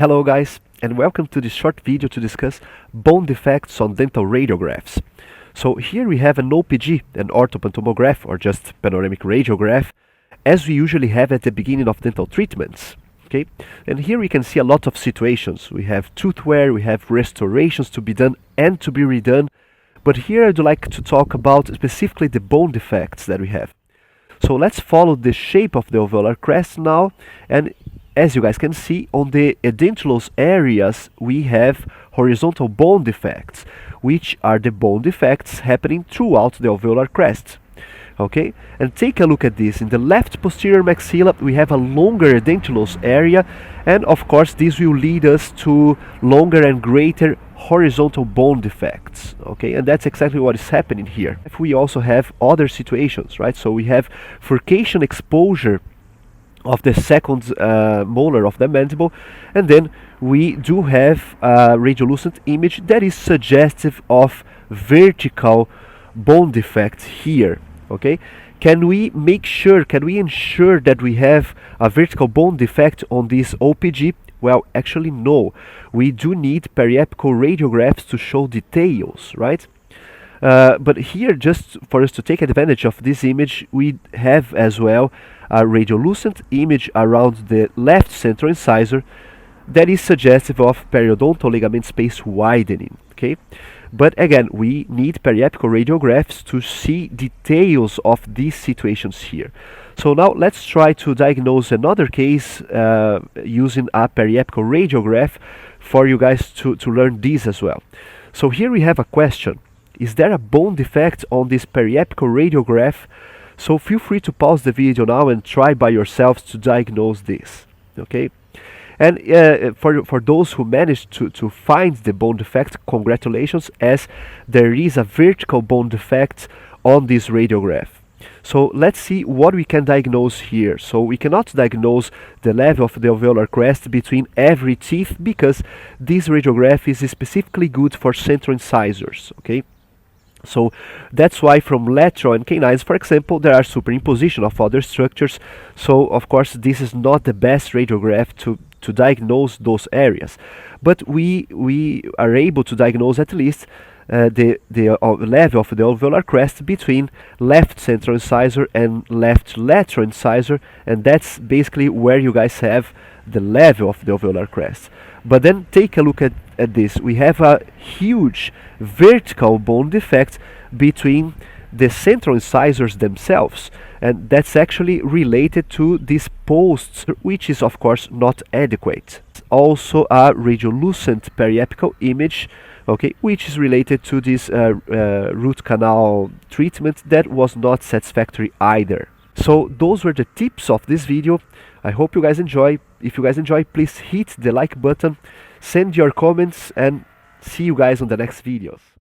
Hello guys, and welcome to this short video to discuss bone defects on dental radiographs. So here we have an OPG, an orthopantomograph or just panoramic radiograph, as we usually have at the beginning of dental treatments. Okay, and here we can see a lot of situations. We have tooth wear, we have restorations to be done and to be redone, but here I'd like to talk about specifically the bone defects that we have. So let's follow the shape of the alveolar crest now, and as you guys can see, on the edentulous areas we have horizontal bone defects, which are the bone defects happening throughout the alveolar crest. Okay, and take a look at this. In the left posterior maxilla we have a longer edentulous area, and of course this will lead us to longer and greater horizontal bone defects. Okay, and that's exactly what is happening here. We also have other situations, right? So we have furcation exposure of the second molar of the mandible, and then we do have a radiolucent image that is suggestive of vertical bone defect here. Okay, can we ensure that we have a vertical bone defect on this OPG? Well, actually no. We do need periapical radiographs to show details, right? But here, just for us to take advantage of this image, we have as well a radiolucent image around the left central incisor that is suggestive of periodontal ligament space widening. Okay, but again, we need periapical radiographs to see details of these situations here. So now let's try to diagnose another case using a periapical radiograph for you guys to learn this as well. So here we have a question: is there a bone defect on this periapical radiograph? So feel free to pause the video now and try by yourselves to diagnose this. Okay, and for those who managed to find the bone defect, congratulations, as there is a vertical bone defect on this radiograph. So let's see what we can diagnose here. So we cannot diagnose the level of the alveolar crest between every teeth because this radiograph is specifically good for central incisors. Okay, so that's why from lateral and canines, for example, there are superimposition of other structures. So of course this is not the best radiograph to diagnose those areas, but we are able to diagnose at least the level of the alveolar crest between left central incisor and left lateral incisor, and that's basically where you guys have the level of the alveolar crest. But then take a look at this. We have a huge vertical bone defect between the central incisors themselves, and that's actually related to these posts, which is of course not adequate. Also a radiolucent periapical image, okay, which is related to this root canal treatment that was not satisfactory either. So those were the tips of this video. I hope you guys enjoy. If you guys enjoy, please hit the like button, send your comments, and see you guys on the next videos.